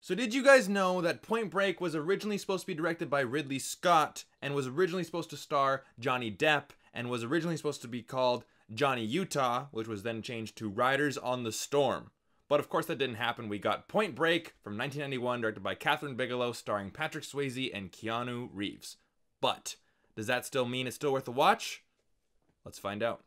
So did you guys know that Point Break was originally supposed to be directed by Ridley Scott and was originally supposed to star Johnny Depp and was originally supposed to be called Johnny Utah, which was then changed to Riders on the Storm? But of course that didn't happen. We got Point Break from 1991, directed by Kathryn Bigelow, starring Patrick Swayze and Keanu Reeves. But does that still mean it's still worth a watch? Let's find out.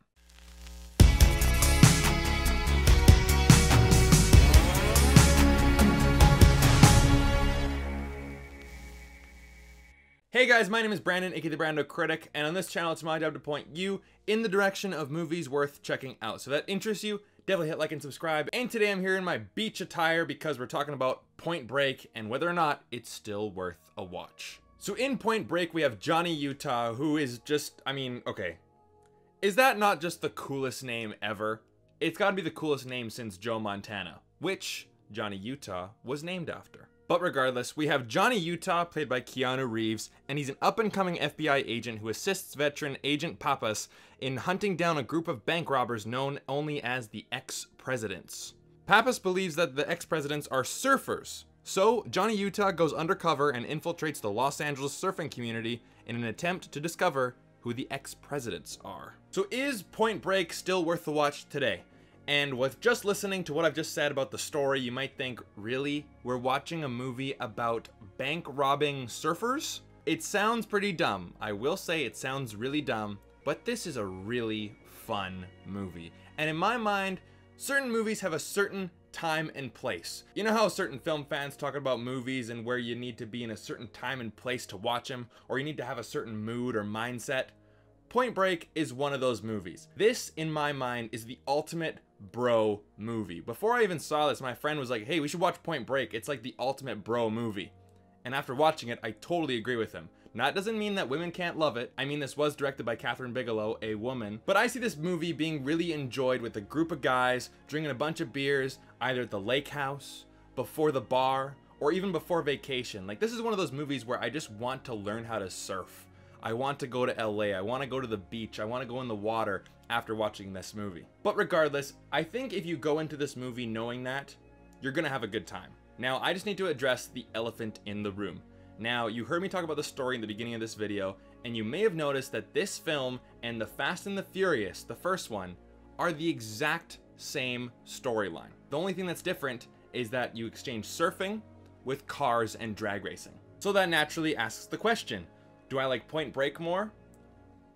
Hey guys, my name is Brandon, aka the BrandoCritic, and on this channel it's my job to point you in the direction of movies worth checking out. So if that interests you, definitely hit like and subscribe. And today I'm here in my beach attire because we're talking about Point Break and whether or not it's still worth a watch. So in Point Break we have Johnny Utah, who is just, okay. Is that not just the coolest name ever? It's gotta be the coolest name since Joe Montana, which Johnny Utah was named after. But regardless, we have Johnny Utah, played by Keanu Reeves, and he's an up-and-coming FBI agent who assists veteran Agent Pappas in hunting down a group of bank robbers known only as the ex-presidents. Pappas believes that the ex-presidents are surfers, so Johnny Utah goes undercover and infiltrates the Los Angeles surfing community in an attempt to discover who the ex-presidents are. So is Point Break still worth the watch today? And with just listening to what I've just said about the story, you might think, really? We're watching a movie about bank robbing surfers? It sounds pretty dumb. I will say it sounds really dumb, but this is a really fun movie. And in my mind, certain movies have a certain time and place. You know how certain film fans talk about movies and where you need to be in a certain time and place to watch them, or you need to have a certain mood or mindset? Point Break is one of those movies. This, in my mind, is the ultimate bro movie. Before I even saw this, my friend was like, hey, we should watch Point Break. It's like the ultimate bro movie. And after watching it, I totally agree with him. Now, that doesn't mean that women can't love it. I mean, this was directed by Kathryn Bigelow, a woman. But I see this movie being really enjoyed with a group of guys drinking a bunch of beers, either at the lake house, before the bar, or even before vacation. Like, this is one of those movies where I just want to learn how to surf. I want to go to LA, I want to go to the beach, I want to go in the water after watching this movie. But regardless, I think if you go into this movie knowing that, you're gonna have a good time. Now, I just need to address the elephant in the room. Now, you heard me talk about the story in the beginning of this video, and you may have noticed that this film and The Fast and the Furious, the first one, are the exact same storyline. The only thing that's different is that you exchange surfing with cars and drag racing. So that naturally asks the question, do I like Point Break more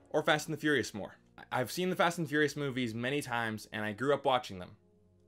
or Fast and the Furious more? I've seen the Fast and Furious movies many times and I grew up watching them.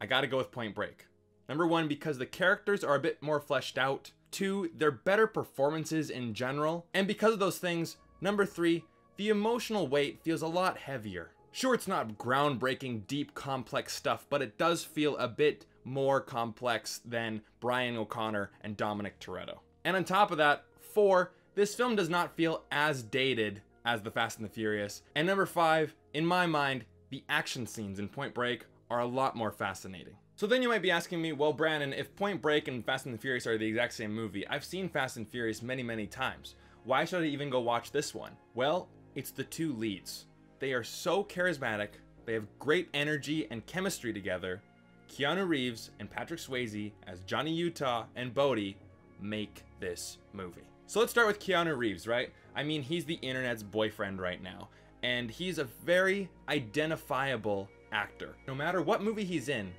I gotta go with Point Break. Number one, because the characters are a bit more fleshed out. Two, they're better performances in general. And because of those things, number three, the emotional weight feels a lot heavier. Sure, it's not groundbreaking, deep, complex stuff, but it does feel a bit more complex than Brian O'Connor and Dominic Toretto. And on top of that, four, this film does not feel as dated as The Fast and the Furious. And number five, in my mind, the action scenes in Point Break are a lot more fascinating. So then you might be asking me, well, Brandon, if Point Break and Fast and the Furious are the exact same movie, I've seen Fast and Furious many, many times. Why should I even go watch this one? Well, it's the two leads. They are so charismatic, they have great energy and chemistry together. Keanu Reeves and Patrick Swayze as Johnny Utah and Bodhi make this movie. So let's start with Keanu Reeves, right? I mean, he's the internet's boyfriend right now, and he's a very identifiable actor. No matter what movie he's in,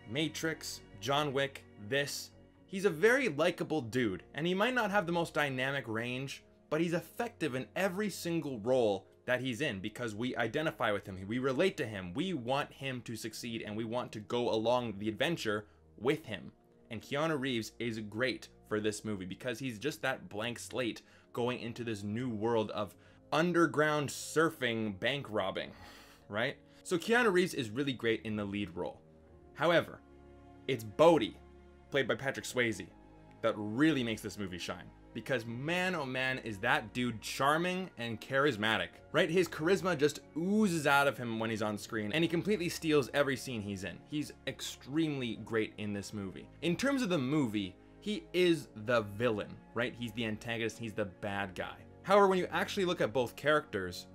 Matrix, John Wick, this, he's a very likable dude, and he might not have the most dynamic range, but he's effective in every single role that he's in because we identify with him, we relate to him, we want him to succeed, and we want to go along the adventure with him. And Keanu Reeves is great for this movie because he's just that blank slate going into this new world of underground surfing bank robbing, right? So Keanu Reeves is really great in the lead role. However, it's Bodhi, played by Patrick Swayze, that really makes this movie shine. Because man, oh man, is that dude charming and charismatic, right? His charisma just oozes out of him when he's on screen, and he completely steals every scene he's in. He's extremely great in this movie. In terms of the movie, he is the villain, right? He's the antagonist, he's the bad guy. However, when you actually look at both characters,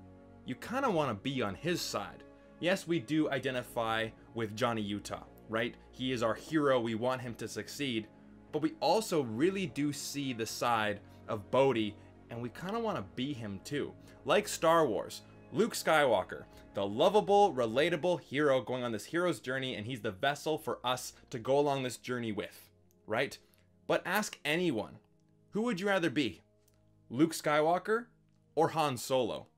you kind of want to be on his side. Yes, we do identify with Johnny Utah, right? He is our hero, we want him to succeed, but we also really do see the side of Bodhi, and we kind of want to be him too. Like Star Wars, Luke Skywalker, the lovable, relatable hero going on this hero's journey, and he's the vessel for us to go along this journey with, right? But ask anyone, who would you rather be? Luke Skywalker or Han Solo?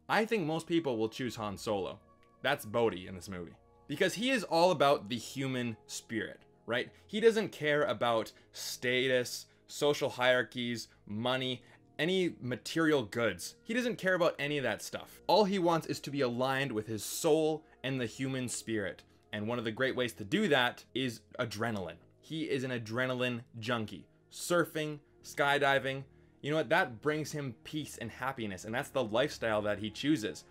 I think most people will choose Han Solo. That's Bodhi in this movie. Because he is all about the human spirit, right? He doesn't care about status, social hierarchies, money, any material goods. He doesn't care about any of that stuff. All he wants is to be aligned with his soul and the human spirit. And one of the great ways to do that is adrenaline. He is an adrenaline junkie. Surfing, skydiving, you know what? That brings him peace and happiness, and that's the lifestyle that he chooses.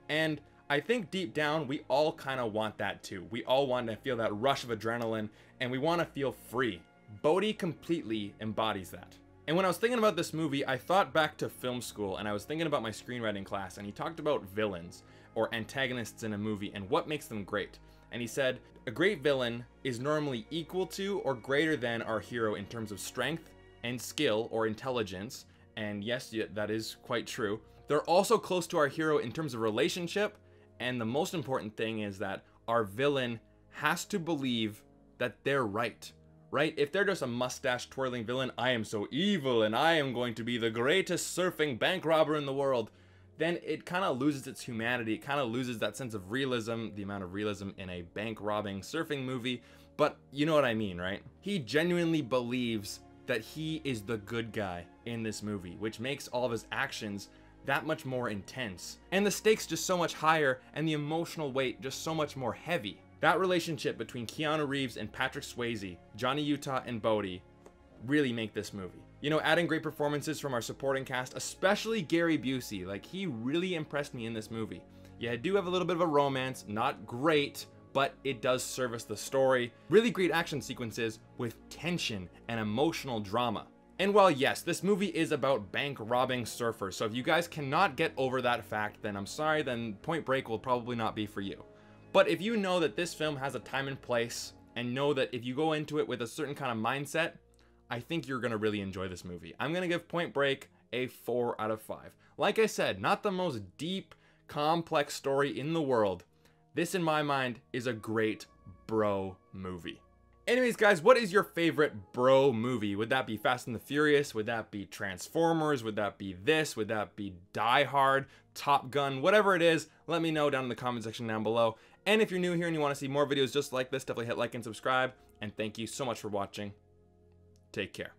And I think deep down, we all kind of want that too. We all want to feel that rush of adrenaline, and we want to feel free. Bodhi completely embodies that. And when I was thinking about this movie, I thought back to film school, and I was thinking about my screenwriting class, and he talked about villains or antagonists in a movie and what makes them great. And he said, a great villain is normally equal to or greater than our hero in terms of strength and skill or intelligence. And yes, that is quite true. They're also close to our hero in terms of relationship. And the most important thing is that our villain has to believe that they're right? If they're just a mustache twirling villain, I am so evil and I am going to be the greatest surfing bank robber in the world, then it kind of loses its humanity. It kind of loses that sense of realism, the amount of realism in a bank robbing surfing movie. But you know what I mean, right? He genuinely believes that he is the good guy in this movie, which makes all of his actions that much more intense. And the stakes just so much higher, and the emotional weight just so much more heavy. That relationship between Keanu Reeves and Patrick Swayze, Johnny Utah and Bodhi, really make this movie. You know, adding great performances from our supporting cast, especially Gary Busey, like he really impressed me in this movie. Yeah, I do have a little bit of a romance, not great, but it does service the story. Really great action sequences with tension and emotional drama. And while yes, this movie is about bank robbing surfers, so if you guys cannot get over that fact, then I'm sorry, then Point Break will probably not be for you. But if you know that this film has a time and place, and know that if you go into it with a certain kind of mindset, I think you're gonna really enjoy this movie. I'm gonna give Point Break a 4 out of 5. Like I said, not the most deep, complex story in the world. This, in my mind, is a great bro movie. Anyways, guys, what is your favorite bro movie? Would that be Fast and the Furious? Would that be Transformers? Would that be this? Would that be Die Hard, Top Gun, whatever it is? Let me know down in the comment section down below. And if you're new here and you want to see more videos just like this, definitely hit like and subscribe. And thank you so much for watching. Take care.